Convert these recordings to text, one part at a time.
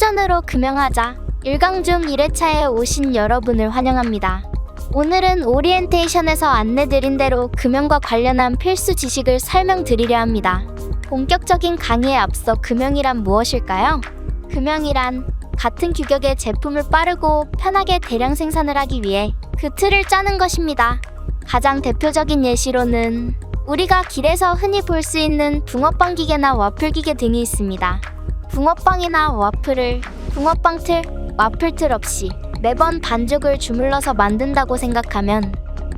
퓨전으로 금형하자 1강 중 1회차에 오신 여러분을 환영합니다. 오늘은 오리엔테이션에서 안내드린 대로 금형과 관련한 필수 지식을 설명드리려 합니다. 본격적인 강의에 앞서 금형이란 무엇일까요? 금형이란 같은 규격의 제품을 빠르고 편하게 대량 생산을 하기 위해 그 틀을 짜는 것입니다. 가장 대표적인 예시로는 우리가 길에서 흔히 볼 수 있는 붕어빵 기계나 와플 기계 등이 있습니다. 붕어빵이나 와플을 붕어빵 틀, 와플 틀 없이 매번 반죽을 주물러서 만든다고 생각하면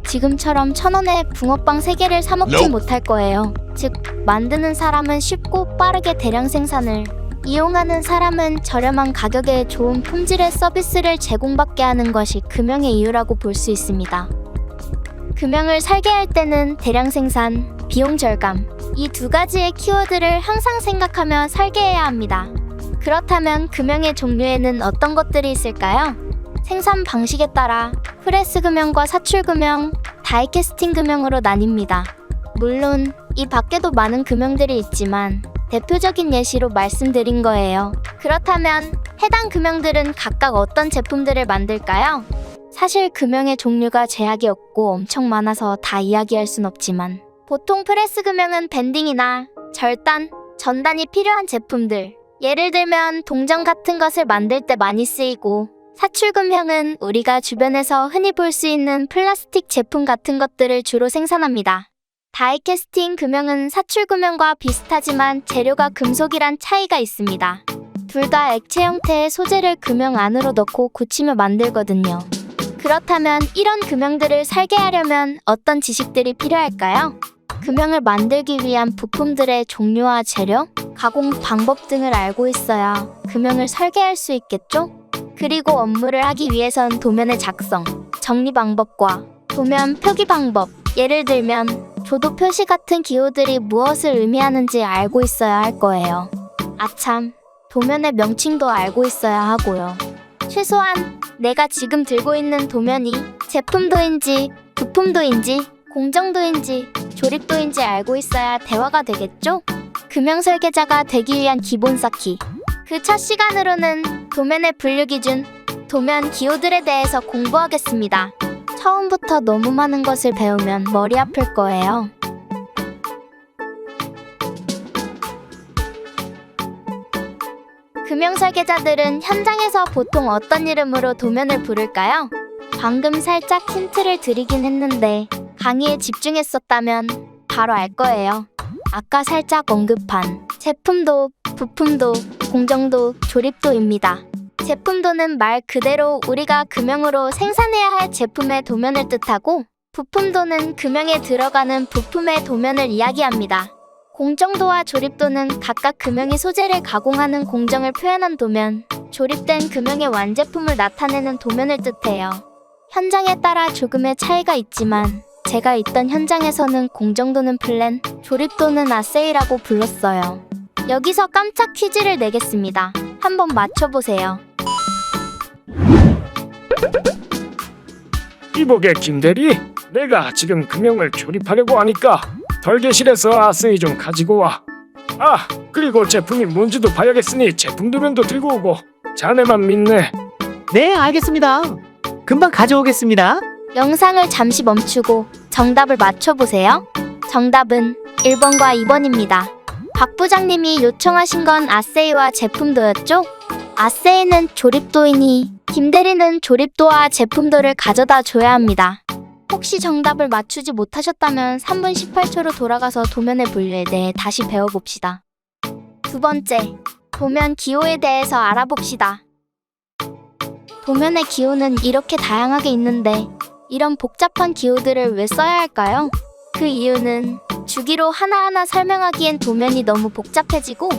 지금처럼 1,000원에 붕어빵 3개를 사 먹지 못할 거예요. 즉, 만드는 사람은 쉽고 빠르게 대량 생산을, 이용하는 사람은 저렴한 가격에 좋은 품질의 서비스를 제공받게 하는 것이 금형의 이유라고 볼 수 있습니다. 금형을 설계할 때는 대량 생산, 비용 절감, 이 두 가지의 키워드를 항상 생각하며 설계해야 합니다. 그렇다면 금형의 종류에는 어떤 것들이 있을까요? 생산 방식에 따라 프레스 금형과 사출 금형, 다이캐스팅 금형으로 나뉩니다. 물론 이 밖에도 많은 금형들이 있지만 대표적인 예시로 말씀드린 거예요. 그렇다면 해당 금형들은 각각 어떤 제품들을 만들까요? 사실 금형의 종류가 제약이 없고 엄청 많아서 다 이야기할 순 없지만 보통 프레스 금형은 밴딩이나 절단, 전단이 필요한 제품들, 예를 들면 동전 같은 것을 만들 때 많이 쓰이고, 사출 금형은 우리가 주변에서 흔히 볼 수 있는 플라스틱 제품 같은 것들을 주로 생산합니다. 다이캐스팅 금형은 사출 금형과 비슷하지만 재료가 금속이란 차이가 있습니다. 둘 다 액체 형태의 소재를 금형 안으로 넣고 굳히며 만들거든요. 그렇다면 이런 금형들을 설계하려면 어떤 지식들이 필요할까요? 금형을 만들기 위한 부품들의 종류와 재료, 가공 방법 등을 알고 있어야 금형을 설계할 수 있겠죠? 그리고 업무를 하기 위해선 도면의 작성, 정리 방법과 도면 표기 방법, 예를 들면 조도 표시 같은 기호들이 무엇을 의미하는지 알고 있어야 할 거예요. 아참, 도면의 명칭도 알고 있어야 하고요. 최소한 내가 지금 들고 있는 도면이 제품도인지, 부품도인지, 공정도인지, 조립도인지 알고 있어야 대화가 되겠죠? 금형 설계자가 되기 위한 기본 쌓기. 그 첫 시간으로는 도면의 분류 기준, 도면 기호들에 대해서 공부하겠습니다. 처음부터 너무 많은 것을 배우면 머리 아플 거예요. 금형 설계자들은 현장에서 보통 어떤 이름으로 도면을 부를까요? 방금 살짝 힌트를 드리긴 했는데 강의에 집중했었다면 바로 알 거예요. 아까 살짝 언급한 제품도, 부품도, 공정도, 조립도입니다. 제품도는 말 그대로 우리가 금형으로 생산해야 할 제품의 도면을 뜻하고, 부품도는 금형에 들어가는 부품의 도면을 이야기합니다. 공정도와 조립도는 각각 금형의 소재를 가공하는 공정을 표현한 도면, 조립된 금형의 완제품을 나타내는 도면을 뜻해요. 현장에 따라 조금의 차이가 있지만 제가 있던 현장에서는 공정도는 플랜, 조립도는 아세이라고 불렀어요. 여기서 깜짝 퀴즈를 내겠습니다. 한번 맞춰보세요. 이보게 김대리, 내가 지금 금형을 조립하려고 하니까 덜개실에서 아세이 좀 가지고 와. 아, 그리고 제품이 뭔지도 봐야겠으니 제품 도면도 들고 오고. 자네만 믿네. 네, 알겠습니다. 금방 가져오겠습니다. 영상을 잠시 멈추고 정답을 맞춰보세요. 정답은 1번과 2번입니다. 박 부장님이 요청하신 건 아세이와 제품도였죠? 아세이는 조립도이니 김대리는 조립도와 제품도를 가져다 줘야 합니다. 혹시 정답을 맞추지 못하셨다면 3분 18초로 돌아가서 도면의 분류에 대해 다시 배워봅시다. 두 번째, 도면 기호에 대해서 알아봅시다. 도면의 기호는 이렇게 다양하게 있는데 이런 복잡한 기호들을 왜 써야 할까요? 그 이유는 주기로 하나하나 설명하기엔 도면이 너무 복잡해지고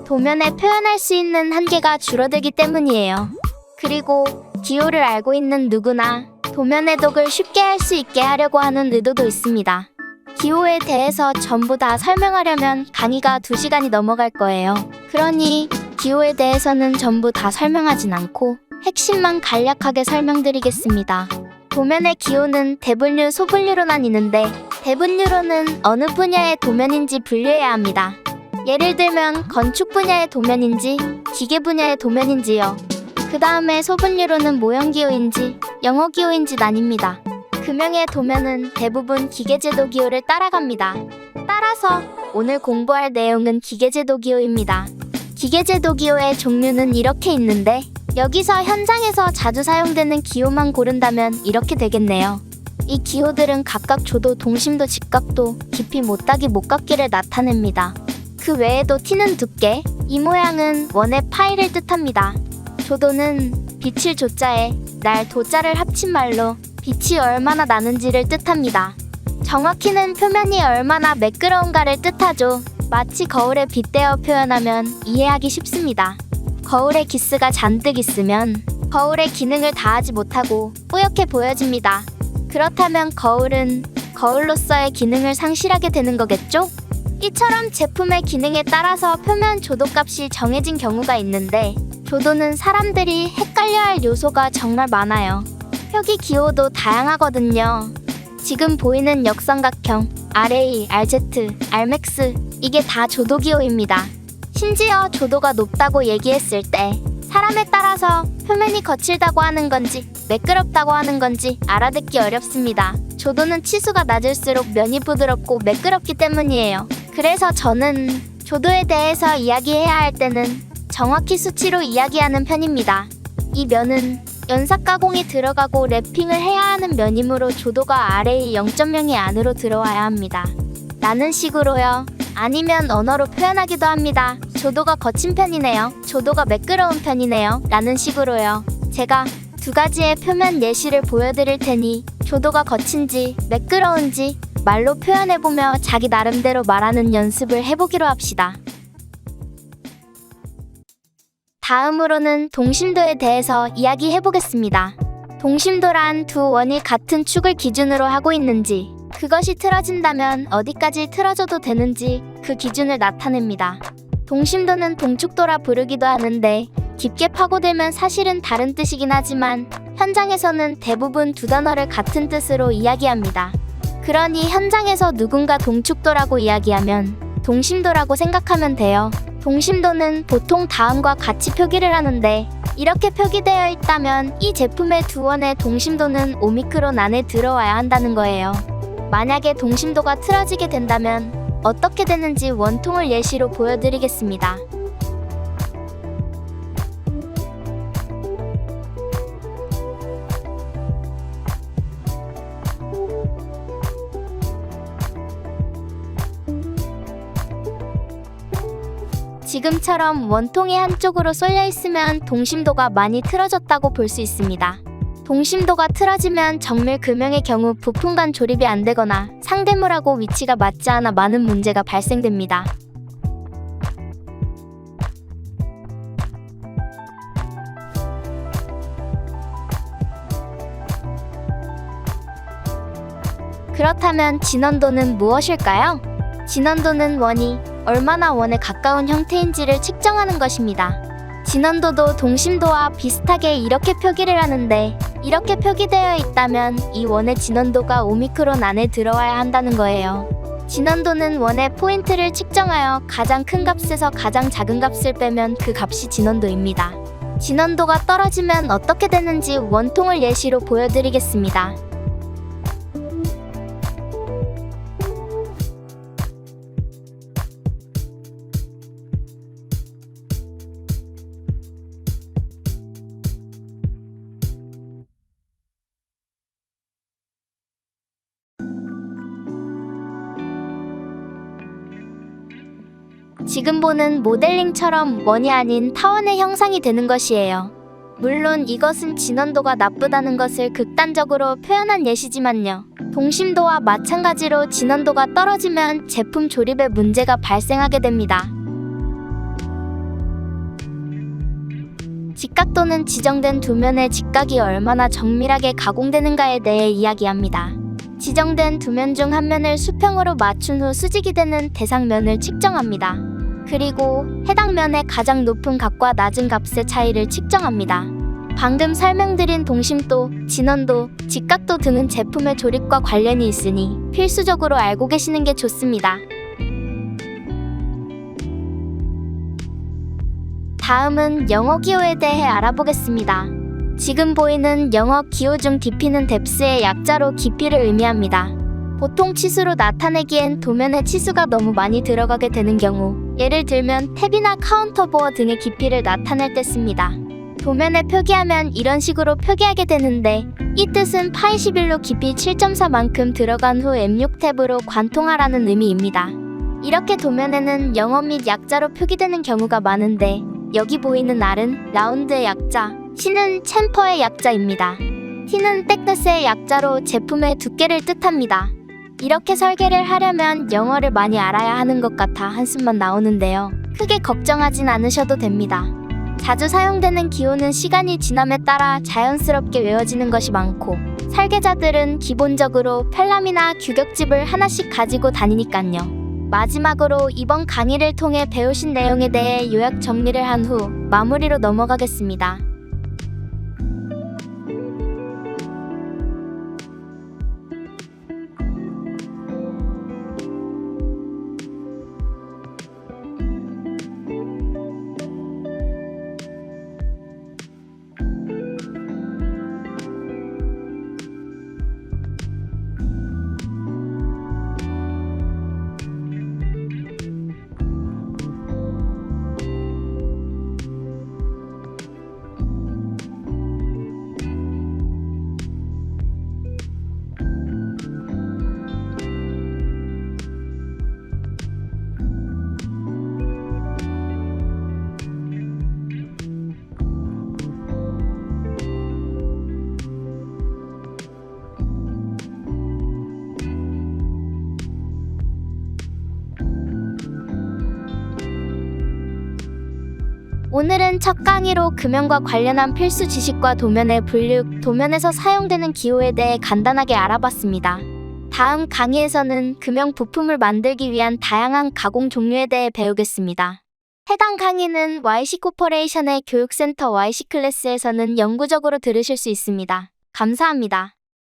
도면에 표현할 수 있는 한계가 줄어들기 때문이에요. 그리고 기호를 알고 있는 누구나 도면 해독을 쉽게 할 수 있게 하려고 하는 의도도 있습니다. 기호에 대해서 전부 다 설명하려면 강의가 2시간이 넘어갈 거예요. 그러니 기호에 대해서는 전부 다 설명하진 않고 핵심만 간략하게 설명드리겠습니다. 도면의 기호는 대분류, 소분류로 나뉘는데 대분류로는 어느 분야의 도면인지 분류해야 합니다. 예를 들면 건축 분야의 도면인지 기계 분야의 도면인지요. 그 다음에 소분류로는 모형기호인지 영어기호인지 나뉩니다. 금형의 도면은 대부분 기계제도 기호를 따라갑니다. 따라서 오늘 공부할 내용은 기계제도 기호입니다. 기계제도 기호의 종류는 이렇게 있는데 여기서 현장에서 자주 사용되는 기호만 고른다면 이렇게 되겠네요. 이 기호들은 각각 조도, 동심도, 직각도, 깊이, 못따기, 못깎기를 나타냅니다. 그 외에도 T는 두께, 이 모양은 원의 파이를 뜻합니다. 조도는 빛을 조자에 날 도자를 합친 말로 빛이 얼마나 나는지를 뜻합니다. 정확히는 표면이 얼마나 매끄러운가를 뜻하죠. 마치 거울에 빗대어 표현하면 이해하기 쉽습니다. 거울에 기스가 잔뜩 있으면 거울의 기능을 다하지 못하고 뿌옇게 보여집니다. 그렇다면 거울은 거울로서의 기능을 상실하게 되는 거겠죠? 이처럼 제품의 기능에 따라서 표면 조도값이 정해진 경우가 있는데 조도는 사람들이 헷갈려할 요소가 정말 많아요. 표기 기호도 다양하거든요. 지금 보이는 역삼각형, RA, RZ, RMAX 이게 다 조도 기호입니다. 심지어 조도가 높다고 얘기했을 때 사람에 따라서 표면이 거칠다고 하는 건지 매끄럽다고 하는 건지 알아듣기 어렵습니다. 조도는 치수가 낮을수록 면이 부드럽고 매끄럽기 때문이에요. 그래서 저는 조도에 대해서 이야기해야 할 때는 정확히 수치로 이야기하는 편입니다. 이 면은 연삭 가공이 들어가고 랩핑을 해야 하는 면이므로 조도가 RA 0.0의 안으로 들어와야 합니다. 라는 식으로요. 아니면 언어로 표현하기도 합니다. 조도가 거친 편이네요. 조도가 매끄러운 편이네요. 라는 식으로요. 제가 두 가지의 표면 예시를 보여드릴 테니 조도가 거친지 매끄러운지 말로 표현해보며 자기 나름대로 말하는 연습을 해보기로 합시다. 다음으로는 동심도에 대해서 이야기해보겠습니다. 동심도란 두 원이 같은 축을 기준으로 하고 있는지, 그것이 틀어진다면 어디까지 틀어져도 되는지 그 기준을 나타냅니다. 동심도는 동축도라 부르기도 하는데 깊게 파고들면 사실은 다른 뜻이긴 하지만 현장에서는 대부분 두 단어를 같은 뜻으로 이야기합니다. 그러니 현장에서 누군가 동축도라고 이야기하면 동심도라고 생각하면 돼요. 동심도는 보통 다음과 같이 표기를 하는데 이렇게 표기되어 있다면 이 제품의 두 원의 동심도는 오미크론 안에 들어와야 한다는 거예요. 만약에 동심도가 틀어지게 된다면 어떻게 되는지 원통을 예시로 보여드리겠습니다. 지금처럼 원통이 한쪽으로 쏠려 있으면 동심도가 많이 틀어졌다고 볼 수 있습니다. 동심도가 틀어지면 정밀 금형의 경우 부품 간 조립이 안 되거나 상대물하고 위치가 맞지 않아 많은 문제가 발생됩니다. 그렇다면 진원도는 무엇일까요? 진원도는 원이 얼마나 원에 가까운 형태인지를 측정하는 것입니다. 진원도도 동심도와 비슷하게 이렇게 표기를 하는데 이렇게 표기되어 있다면 이 원의 진원도가 오미크론 안에 들어와야 한다는 거예요. 진원도는 원의 포인트를 측정하여 가장 큰 값에서 가장 작은 값을 빼면 그 값이 진원도입니다. 진원도가 떨어지면 어떻게 되는지 원통을 예시로 보여드리겠습니다. 지금 보는 모델링처럼 원이 아닌 타원의 형상이 되는 것이에요. 물론 이것은 진원도가 나쁘다는 것을 극단적으로 표현한 예시지만요. 동심도와 마찬가지로 진원도가 떨어지면 제품 조립에 문제가 발생하게 됩니다. 직각도는 지정된 두 면의 직각이 얼마나 정밀하게 가공되는가에 대해 이야기합니다. 지정된 두 면 중 한 면을 수평으로 맞춘 후 수직이 되는 대상면을 측정합니다. 그리고 해당 면의 가장 높은 값과 낮은 값의 차이를 측정합니다. 방금 설명드린 동심도, 진원도, 직각도 등은 제품의 조립과 관련이 있으니 필수적으로 알고 계시는 게 좋습니다. 다음은 영어 기호에 대해 알아보겠습니다. 지금 보이는 영어 기호 중 DP는 뎁스의 약자로 깊이를 의미합니다. 보통 치수로 나타내기엔 도면에 치수가 너무 많이 들어가게 되는 경우, 예를 들면 탭이나 카운터보어 등의 깊이를 나타낼 때 씁니다. 도면에 표기하면 이런 식으로 표기하게 되는데, 이 뜻은 파이 11로 깊이 7.4만큼 들어간 후 M6 탭으로 관통하라는 의미입니다. 이렇게 도면에는 영어 및 약자로 표기되는 경우가 많은데, 여기 보이는 R은 라운드의 약자, C는 챔퍼의 약자입니다. T는 백드스의 약자로 제품의 두께를 뜻합니다. 이렇게 설계를 하려면 영어를 많이 알아야 하는 것 같아 한숨만 나오는데요. 크게 걱정하진 않으셔도 됩니다. 자주 사용되는 기호는 시간이 지남에 따라 자연스럽게 외워지는 것이 많고, 설계자들은 기본적으로 편람이나 규격집을 하나씩 가지고 다니니깐요. 마지막으로 이번 강의를 통해 배우신 내용에 대해 요약 정리를 한 후 마무리로 넘어가겠습니다. 오늘은 첫 강의로 금연과 관련한 필수 지식과 도면의 분류, 도면에서 사용되는 기호에 대해 간단하게 알아봤습니다. 다음 강의에서는 금연 부품을 만들기 위한 다양한 가공 종류에 대해 배우겠습니다. 해당 강의는 YC 코퍼레이션의 교육센터 YC 클래스에서는 영구적으로 들으실 수 있습니다. 감사합니다.